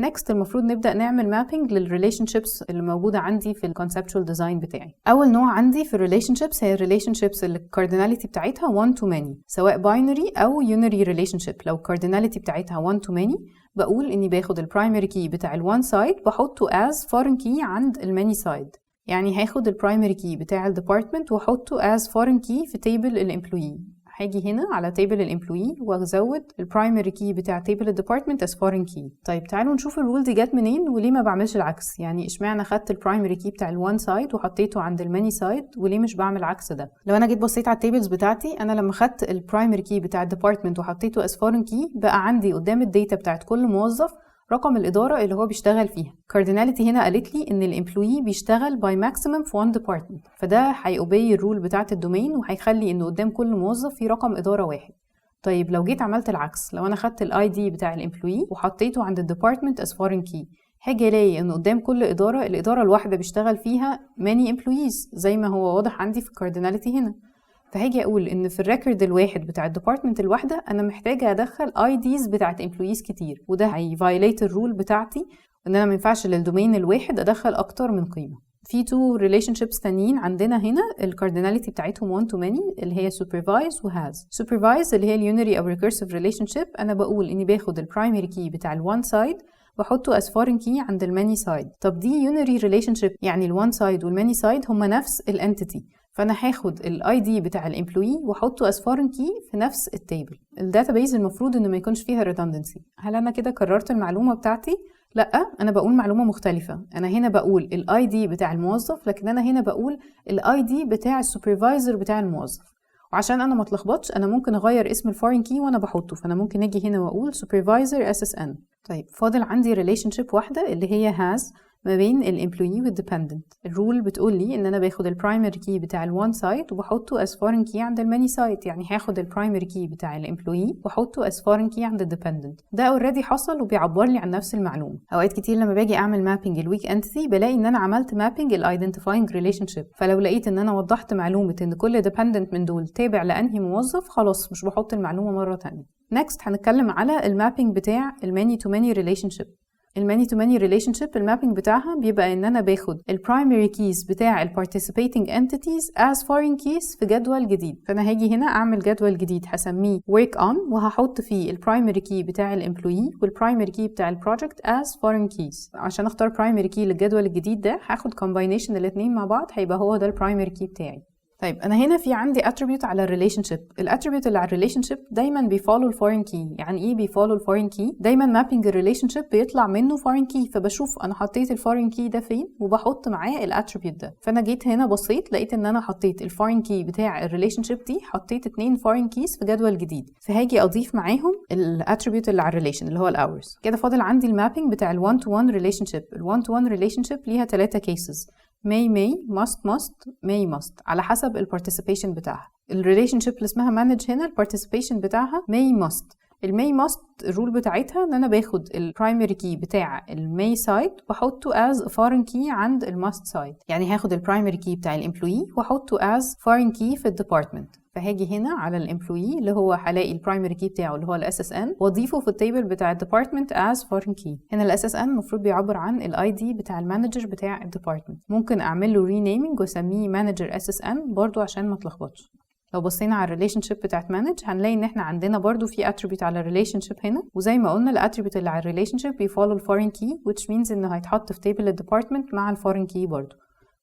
next المفروض نبدأ نعمل mapping للريليشنشيبس اللي موجودة عندي في الكونسبشوال ديزاين بتاعي. أول نوع عندي في الريليشنشيبس هي الريليشنشيبس اللي الكارديناليتي بتاعتها 1 to many، سواء باينري أو يونري ريليشنشيب. لو الكارديناليتي بتاعتها 1 to many بقول إني باخد البرايمري كي بتاع الوان سايد بحطه as foreign key عند الماني سايد. يعني هاخد البرايمري كي بتاع الديبارتمنت واحطه as foreign key في تيبل الامبلويي. هاجي هنا على تيبل الامبلويي وازود البرايمري كي بتاع تيبل الديبارتمنت as foreign key. طيب تعالوا نشوف الرول دي جت منين وليه ما بعملش العكس. يعني اشمعنى خدت البرايمري كي بتاع الوان سايد وحطيته عند الماني سايد وليه مش بعمل العكس ده؟ لو انا جيت بصيت على التيبلز بتاعتي، انا لما خدت البرايمري كي بتاع الديبارتمنت وحطيته as foreign key بقى عندي قدام الداتا بتاعت كل موظف رقم الإدارة اللي هو بيشتغل فيها. كارديناليتي هنا قالت لي إن الإمبلويي بيشتغل by maximum في one department، فده هيأوبي الرول بتاعة الدومين وهيخلي إنه قدام كل موظف في رقم إدارة واحد. طيب لو جيت عملت العكس، لو أنا خدت الآي دي بتاع الإمبلويي وحطيته عند الديبارتمنت as foreign key، هاجي ألاقي إنه قدام كل إدارة الإدارة الواحدة بيشتغل فيها many employees زي ما هو واضح عندي في الكارديناليتي هنا. فهاجي اقول ان في الريكورد الواحد بتاع الديبارتمنت الواحده انا محتاجه ادخل اي ديز بتاعت امبلويز كتير، وده هيفايليت الرول بتاعتي ان انا ما ينفعش للدومين الواحد ادخل اكتر من قيمه. في تو ريليشنشيبس تانيين عندنا هنا الكارديناليتي بتاعتهم 1 to many اللي هي supervise و has. supervise اللي هي اليونري او recursive relationship، انا بقول اني باخد البرايمري كي بتاع الوان سايد بحطه as foreign key عند الماني سايد. طب دي يونري ريليشنشيب، يعني الوان سايد والماني سايد هما نفس الانتيتي، فانا هاخد الاي دي بتاع الامبلويي واحطه as foreign key في نفس التيبل. الداتابيز المفروض انه ما يكونش فيها redundancy. هل انا كده كررت المعلومه بتاعتي؟ لا، انا بقول معلومه مختلفه. انا هنا بقول الاي دي بتاع الموظف، لكن انا هنا بقول الاي دي بتاع السوبرفايزر بتاع الموظف. وعشان انا ما اتلخبطش انا ممكن اغير اسم الفورين كي وانا بحطه، فانا ممكن اجي هنا واقول supervisor SSN. طيب فاضل عندي ريليشنشيب واحده اللي هي has ما بين الامبلويي والديبندنت. الرول بتقول لي ان انا باخد البرايمري كي بتاع الوان سايد وبحطه as foreign key عند الماني سايد، يعني هاخد البرايمري كي بتاع الامبلويي واحطه as foreign key عند الديبندنت. ده اوريدي حصل وبيعبر لي عن نفس المعلومه. اوقات كتير لما باجي اعمل مابينج الويك انتيتي بلاقي ان انا عملت مابينج الايدنتيفاينج ريليشنشيب، فلو لقيت ان انا وضحت معلومه ان كل ديبندنت من دول تابع لانهي موظف، خلاص مش بحط المعلومه مره ثانيه. نيكست هنتكلم على المابينج بتاع الماني تو ماني ريليشنشيب. الماني تو ماني ريليشنشيب المابينج بتاعها بيبقى ان انا باخد البرايمري كيز بتاع البارتيسيبيتنج انتيتيز as foreign keys في جدول جديد. فانا هاجي هنا اعمل جدول جديد هسميه work on وهحط فيه البرايمري كي بتاع الامبلويي والبرايمري كي بتاع البروجكت as foreign keys. عشان اختار برايمري كي للجدول الجديد ده هاخد combination الاثنين مع بعض، هيبقى هو ده البرايمري كي بتاعي. طيب انا هنا في عندي attribute على الريليشنشيب. الاتريبيوت اللي على الريليشنشيب دايما بيفولو الفورين كي. يعني ايه بيفولو الفورين كي؟ دايما مابينج الريليشنشيب بيطلع منه فورين كي، فبشوف انا حطيت الفورين كي ده فين وبحط معاه الاتريبيوت ده. فانا جيت هنا بصيت لقيت ان انا حطيت الفورين كي بتاع الريليشنشيب دي، حطيت 2 فورين كيز في جدول جديد، فهاجي اضيف معاهم الاتريبيوت اللي على الريليشن اللي هو الاورز. كده فاضل عندي المابينج بتاع ال1 to 1 ريليشنشيب. ال1 to 1 ريليشنشيب ليها 3 كيسز: may may must على حسب البارتيسيبيشن بتاعها. الريليشنشيب اللي اسمها manage هنا البارتيسيبيشن بتاعها may must الرول بتاعتها ان انا باخد البرايمري كي بتاع الماي سايد واحطه as foreign key عند الماست سايد. يعني هاخد البرايمري كي بتاع الامبلويي واحطه as foreign key في الديبارتمنت. فهاجي هنا على الامبلويي اللي هو هلاقي البرايمري كي بتاعه اللي هو الاس اس ان واضيفه في التيبل بتاع الديبارتمنت as foreign key. هنا الاس اس ان المفروض بيعبر عن الاي دي بتاع المانجر بتاع الديبارتمنت. ممكن اعمل له رينيمينج واسميه مانجر اس اس ان برضو عشان ما اتلخبطش. لو بصينا على الريليشنشيب بتاعت مانج هنلاقي ان احنا عندنا برضو في اتريبيوت على الريليشنشيب هنا، وزي ما قلنا الاتريبيوت اللي على الريليشنشيب بيفولو الفورين كي which means انه هيتحط في تيبل الديبارتمنت مع الفورين كي برضو،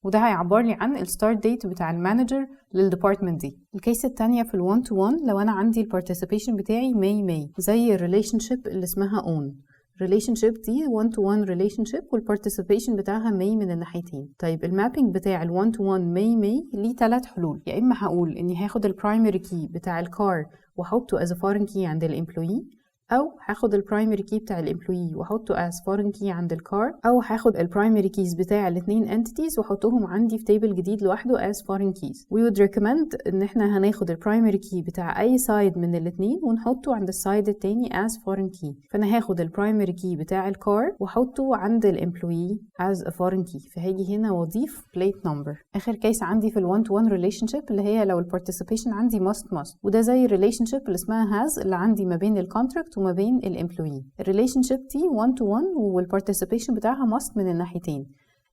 وده هيعبر لي عن الستارت ديت بتاع المانجر للديبارتمنت دي. الكيس الثانيه في ال1 to 1 لو انا عندي البارتيسيبيشن بتاعي may زي الريليشنشيب اللي اسمها own. relationship دي 1 to 1 relationship والparticipation بتاعها may من الناحيتين. طيب المابينج بتاع ال 1 to 1 may ليه 3 حلول. يا اما هقول اني هاخد البرايمري كي بتاع الكار واحطه as a foreign key عند الامبلويي، او هاخد البرايمري كي بتاع الامبلويي واحطه as foreign key عند الكار، او هاخد البرايمري كيز بتاع الاثنين entities واحطهم عندي في تيبل جديد لوحده as foreign keys. we would recommend ان احنا هناخد البرايمري كي بتاع اي سايد من الاثنين ونحطه عند السايد التاني as foreign key. فانا هاخد البرايمري كي بتاع الكار واحطه عند الامبلويي as a foreign key، فهاجي هنا واضيف plate number. اخر كيس عندي في ال 1 to 1 relationship اللي هي لو البارتيسيبيشن عندي must، وده زي الريليشنشيب اللي اسمها has اللي عندي ما بين الكونتراكت الكونتراكت وما بين الامبلويي. الريليشن شيب دي 1 to 1 والبارتيسيبيشن بتاعها must من الناحيتين.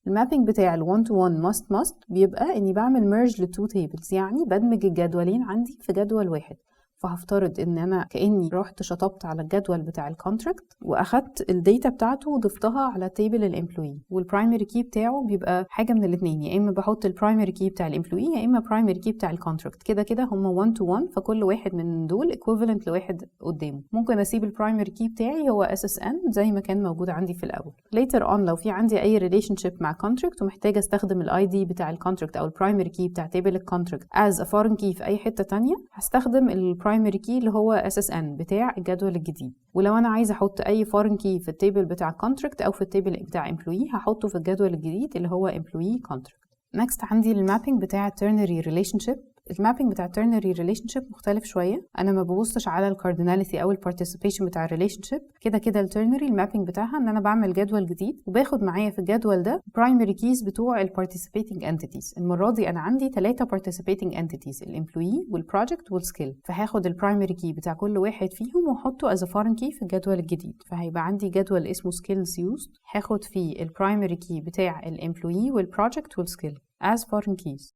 المابينج بتاع ال 1 to 1 must بيبقى اني بعمل merge للتو tables، يعني بدمج الجدولين عندي في جدول واحد. فهفترض ان انا كاني رحت شطبت على الجدول بتاع الكونتراكت واخدت الداتا بتاعته وضفتها على تيبل الامبلوي، والبرايمري كي بتاعه بيبقى حاجه من الاثنين، يا اما بحط البرايمري كي بتاع الامبلوي يا اما برايمري كي بتاع الكونتراكت. كده كده هم 1 to 1، فكل واحد من دول equivalent لواحد قدامه. ممكن اسيب البرايمري كي بتاعي هو SSN زي ما كان موجود عندي في الاول. later on لو في عندي اي relationship مع كونتراكت ومحتاجه استخدم الاي دي بتاع الكونتراكت او البرايمري كي بتاع تيبل الكونتراكت as a foreign key في اي حته تانية، هستخدم البرايمري كي اللي هو SSN بتاع الجدول الجديد. ولو انا عايزه احط اي foreign key في التيبل بتاع contract او في التيبل بتاع employee هحطه في الجدول الجديد اللي هو employee contract. next عندي المابينج بتاع ternary relationship. المابينج بتاع ternary relationship مختلف شويه، انا ما ببصش على الكارديناليتي او البارتيسيبيشن بتاع الريليشن شيب. كده كده الترنري المابينج بتاعها ان انا بعمل جدول جديد وباخد معايا في الجدول ده برايمري كيز بتوع البارتيسيبيتنج انتيتيز. المره دي انا عندي 3 participating entities، الامبلوي والبروجكت والسكيل، فهاخد البرايمري كي بتاع كل واحد فيهم واحطه as a foreign key في الجدول الجديد. فهيبقى عندي جدول اسمه skills used هاخد فيه البرايمري كي بتاع الامبلوي والبروجكت والسكيل as foreign keys.